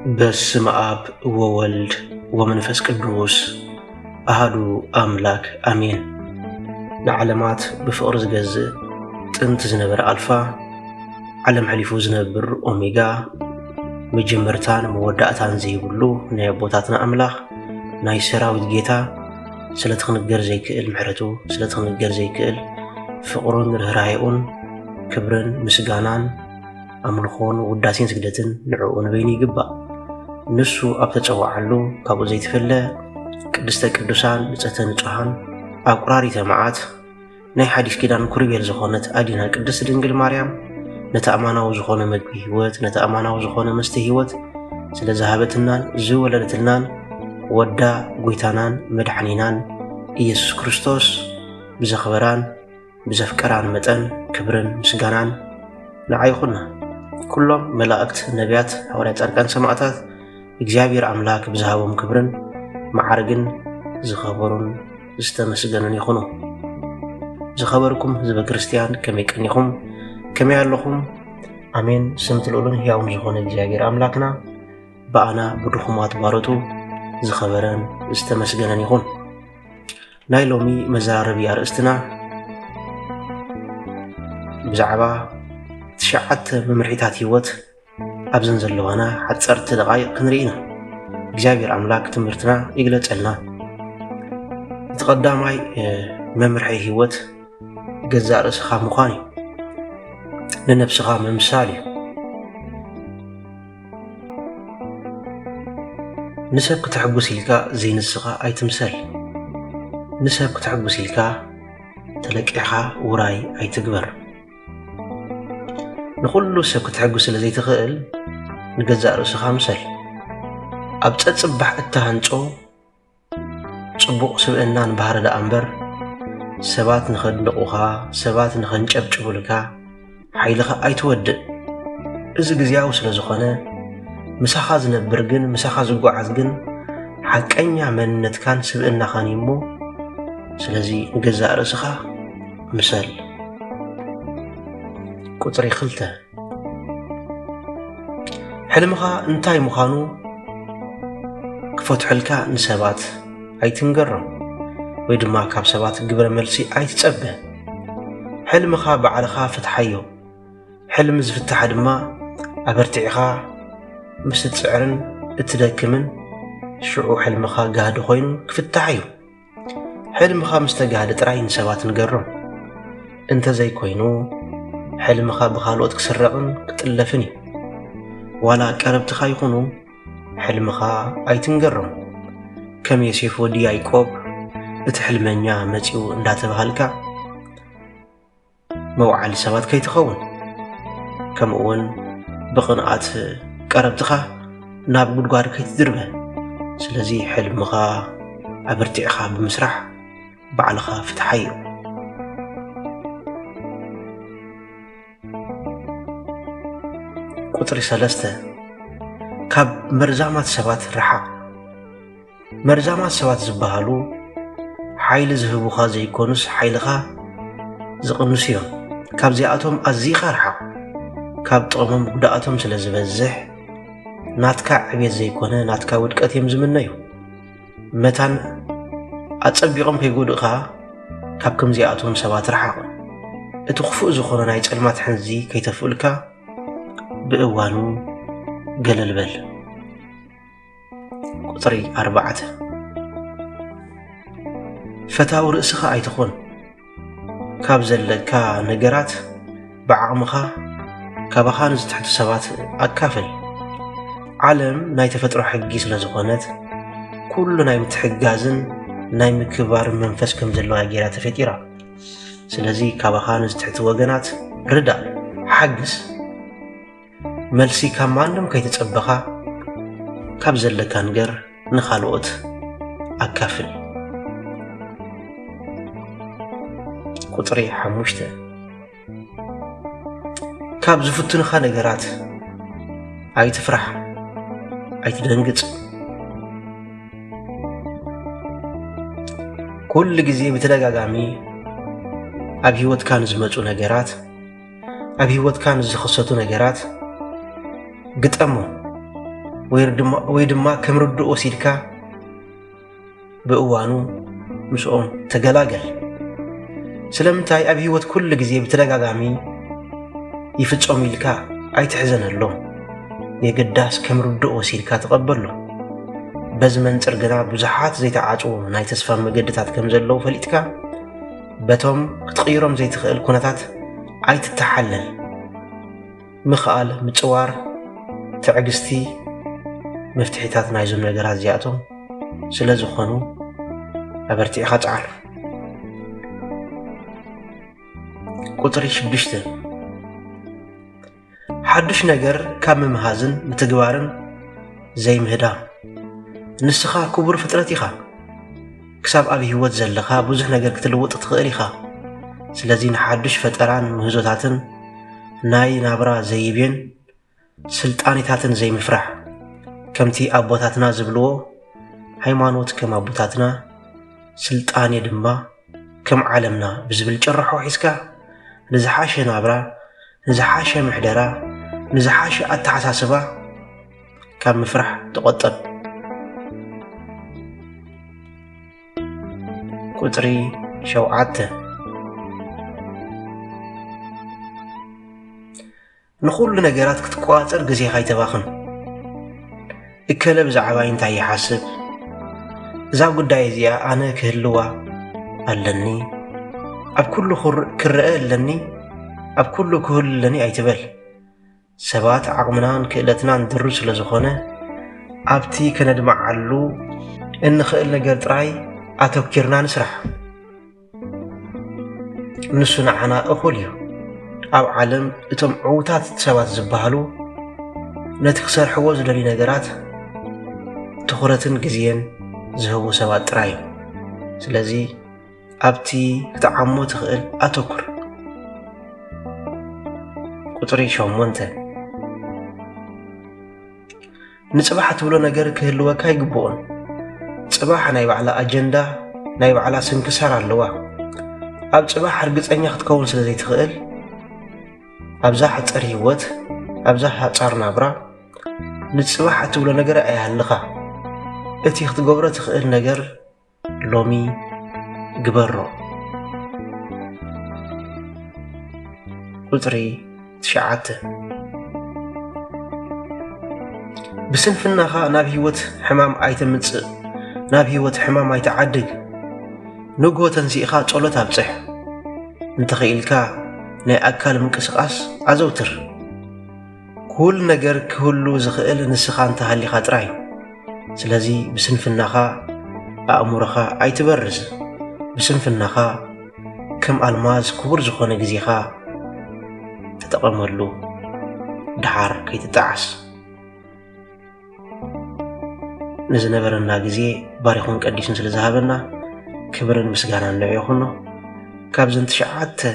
በስመ አብ ወወልድ ወመንፈስ ቅዱስ አሐዱ አምላክ አሜን። ንዓለማት ብፍቅሪ ዝገዝእ ጥንቲ ዝነበረ አልፋ ዓለም ሕሊፉ ዝነብር ኦሜጋ መጀመርታን መወዳእታን ዘይብሉ ናይ አቦታትና አምላኽ ናይ ሰራዊት ጌታ ስለትኽንገር ዘይክእል ምሕረቱ ስለትኽንገር ዘይክእል ፍቅሩን ርህራሄኡን ክብርን ምስጋናን አምልኾን ውዳሴን ስግደትን ንዕኡ ንበይኑ ይግባእ። ንሱ ኣብ ተፀዋዓሉ ካብኡ ዘይትፈለ ቅድስተ ቅዱሳን ንጽሕተ ንጹሓን ኣብ ቁራሪተ መዓት ናይ ሓዲስ ኪዳን ኩርቤል ዝኾነት ኣዲና ቅድስት ድንግል ማርያም ነቲ ኣማናዊ ዝኾነ መግቢ ህይወት ነቲ ኣማናዊ ዝኾነ መስተ ህይወት ስለ ዝሃበትናን ዝወለደትልናን ወዳ ጎይታናን መድሓኒናን ኢየሱስ ክርስቶስ ብዘኽበራን ብዘፍቀራን መጠን ክብርን ምስጋናን ንዓይኹና ኩሎም መላእክት ነቢያት ሐዋርያት ጻድቃን ሰማዕታት እግዚአብሔር አምላክ ብዝሃቦም ክብርን ማዕርግን ዝኸበሩን ዝተመስገኑን ይኹኑ። ዝኸበርኩም ህዝበ ክርስቲያን ከመይ ቀኒኹም ከመይ ኣለኹም? አሜን። ስም ትልኡልን ሕያውን ዝኾነ እግዚአብሔር አምላክና በኣና ብድኹማት ባሮቱ ዝኸበረን ዝተመስገነን ይኹን። ናይ ሎሚ መዘራረቢ ኣርእስትና ብዛዕባ 9 መምርሒታት ህይወት ኣብዘን ዘለዋና ሓፀርቲ ደቃይቕ ክንርኢና እግዚአብሔር አምላክ ትምህርትና ይግለጸልና። እቲ ቀዳማይ መምርሒ ህይወት ገዛእ ርእስኻ ምዃን እዩ። ንነፍስኻ ምምሳል እዩ። ንሰብ ክትሕጉስ ኢልካ ዘይንስኻ ኣይትምሰል። ንሰብ ክትሕጉስ ኢልካ ተለቂሕኻ ውራይ ኣይትግበር። ንኹሉ ሰብ ክትሕጉስ ስለ ዘይትኽእል ንገዛእ ርእስኻ ምሰል። ኣብ ፀፅባሕ እተሃንጾ ጽቡቕ ስብዕናን ባህሪ ደኣ እምበር ሰባት ንኸድንቑኻ ሰባት ንኸንጨብጭቡልካ ሓይልኻ ኣይትወድእ። እዚ ግዝያዊ ስለ ዝኾነ ምሳኻ ዝነብር ግን ምሳኻ ዝጓዓዝ ግን ሓቀኛ መንነትካን ስብዕናኻን እሞ ስለዚ ንገዛእ ርእስኻ ምሰል። ቁፅሪ 2 ሕልምኻ እንታይ ምዃኑ ክፈትሑልካ ንሰባት ኣይትንገሮም ወይ ድማ ካብ ሰባት ግብረ መልሲ ኣይትጸብህ። ሕልምኻ ባዕልኻ ፍትሓዮ። ሕልሚ ዝፍትሓ ድማ ኣበርቲዕኻ ምስ እትፅዕርን እትደክምን ሽዑ ሕልምኻ ጋህዲ ኮይኑ ክፍታሕ እዩ። ሕልምኻ ምስ ተጋህደ ጥራይ ንሰባት ንገሮም። እንተዘይኮይኑ ሕልምኻ ብኻልኦት ክስረቕን ክጥለፍን እዩ። ዋላ ቀረብትኻ ይኹኑ ሕልምኻ ኣይትንገሮም። ከም ዮሴፍ ወዲ ያዕቆብ እቲ ሕልመኛ መጺኡ እንዳተባሃልካ መውዓሊ ሰባት ከይትኸውን፣ ከምኡውን ብቕንኣት ቀረብትኻ ናብ ጉድጓድ ከይትድርበ። ስለዚ ሕልምኻ ኣበርቲዕኻ ብምስራሕ ባዕልኻ ፍትሓዮ። ቁጥሪ 3 ካብ መርዛማት ሰባት ረሓቕ። መርዛማት ሰባት ዝበሃሉ ሓይሊ ዝህቡኻ ዘይኮኑስ ሓይልኻ ዝቕንሱ እዮም። ካብዚኣቶም ኣዝኻ ርሓቕ። ካብ ጥቕሞም ጉድኣቶም ስለ ዝበዝሕ ናትካ ዕቤት ዘይኮነ ናትካ ውድቀት እዮም ዝምነዩ። መታን ኣጸቢቖም ከይጎድእኻ ካብ ከምዚኣቶም ሰባት ረሓቕ። እቲ ክፉእ ዝኾነ ናይ ጸልማት ሕንዚ ከይተፍኡልካ ብእዋኑ ገለል በል። ቁፅሪ 4 ፈታዊ ርእስኻ ኣይትኾን። ካብ ዘለካ ነገራት ብዓቕምኻ ካባኻ ንዝትሕቱ ሰባት ኣካፍል። ዓለም ናይ ተፈጥሮ ሕጊ ስለ ዝኾነት ኩሉ ናይ ምትሕጋዝን ናይ ምክባር መንፈስ ከም ዘለዋ ጌራ ተፈጢራ። ስለዚ ካባኻ ንዝትሕቱ ወገናት ርዳእ፣ ሓግስ። መልሲ ካብ ማንም ከይተጸበኻ ካብ ዘለካ ነገር ንኻልኦት ኣካፍል። ቁፅሪ 5 ካብ ዝፍትኑኻ ነገራት ኣይትፍራሕ፣ ኣይትደንግጽ። ኩሉ ግዜ ብተደጋጋሚ ኣብ ህይወትካ ንዝመፁ ነገራት ኣብ ህይወትካ ንዝኽሰቱ ነገራት ግጠሞ ወይ ድማ ከም ርድኦ ሲድካ ብእዋኑ ምስኦም ተገላገል። ስለምንታይ ኣብ ህይወት ኩሉ ግዜ ብተደጋጋሚ ይፍጾም ኢልካ ኣይትሕዘነሎም። የገዳስ ከም ርድኦ ሲድካ ተቐበሎ። በዚ መንፅር ግና ብዙሓት ዘይተዓጽዉ ናይ ተስፋ መገድታት ከም ዘለዉ ፈሊጥካ በቶም ክትቕይሮም ዘይትኽእል ኩነታት ኣይትተሓለል። ምኽኣል፣ ምጽዋር፣ ትዕግስቲ መፍትሒታት ናይዞም ነገራት እዚኣቶም ስለ ዝኾኑ ኣበርቲዕኻ ጸዓሉ። ቁጥሪ 6 ሓድሽ ነገር ካብ ምምሃዝን ምትግባርን ዘይምህዳ። ንስኻ ክቡር ፍጥረት ኢኻ። ክሳብ ኣብ ህይወት ዘለኻ ብዙሕ ነገር ክትልውጥ ትኽእል ኢኻ። ስለዚ ንሓድሽ ፈጠራን ምህዞታትን ናይ ናብራ ዘይብን ስልጣኔታትን ዘይምፍራሕ ከምቲ ኣቦታትና ዝብልዎ ሃይማኖት ከም ኣቦታትና ስልጣኔ ድማ ከም ዓለምና ብዝብል ጭርሖ ሒዝካ ንዝሓሸ ናብራ፣ ንዝሓሸ ምሕደራ፣ ንዝሓሸ ኣተሓሳስባ ካብ ምፍራሕ ተቆጠብ። ቁጥሪ 7 ንኹሉ ነገራት ክትቆጻጸር ግዜኻ ይተባኽን። እከለ ብዛዕባ እንታይ ይሓስብ? እዛ ጉዳይ እዚኣ ኣነ ክህልዋ ኣለኒ፣ ኣብ ኩሉ ክርአ ኣለኒ፣ ኣብ ኩሉ ክህልለኒ ኣይትበል። ሰባት ዓቕምናን ክእለትናን ድሩብ ስለ ዝኾነ ኣብቲ ከነድምዓሉ እንኽእል ነገር ጥራይ ኣተኪርና ንስራሕ። ንሱ ንዓና እኹል እዩ። ኣብ ዓለም እቶም ዕዉታት ሰባት ዝበሃሉ ነቲ ክሰርሕዎ ዝደልዩ ነገራት ትኹረትን ግዜን ዝህቡ ሰባት ጥራይ እዩ። ስለዚ ኣብቲ ክትዓሞ ትኽእል ኣተኩር። ቁጥሪ 8 ንጽባሕ ትብሎ ነገር ክህልወካ ይግብኦን። ጽባሕ ናይ ባዕላ ኣጀንዳ፣ ናይ ባዕላ ስንክሳር ኣለዋ። ኣብ ጽባሕ እርግጸኛ ክትከውን ስለ ዘይትኽእል ኣብዛ ሓፀር ህይወት፣ ኣብዛ ሓፃር ናብራ ንጽባሕ እትብሎ ነገር ኣይሃልኻ። እቲ ክትገብሮ ትኽእል ነገር ሎሚ ግበሮ። ቁጥሪ 9 ብስንፍናኻ ናብ ህይወት ሕማም ኣይተምጽእ፣ ናብ ህይወት ሕማም ኣይተዓድግ። ንግሆ ተንሲእኻ ጸሎት ኣብጽሕ። እንተኽኢልካ ናይ ኣካል ምንቅስቓስ ኣዘውትር። ኩሉ ነገር ክህሉ ዝኽእል ንስኻ እንተሃሊኻ ጥራይ። ስለዚ ብስንፍናኻ ኣእሙሮኻ ኣይትበርዝ። ብስንፍናኻ ከም ኣልማዝ ክቡር ዝኾነ ግዜኻ ተጠቐመሉ፣ ድሓር ከይትጠዓስ። ንዝነበረና ግዜ ባሪኹን ቀዲሱን ስለ ዝሃበና ክብርን ምስጋናን ንዕዮ ይኹኖ። ካብዘን 9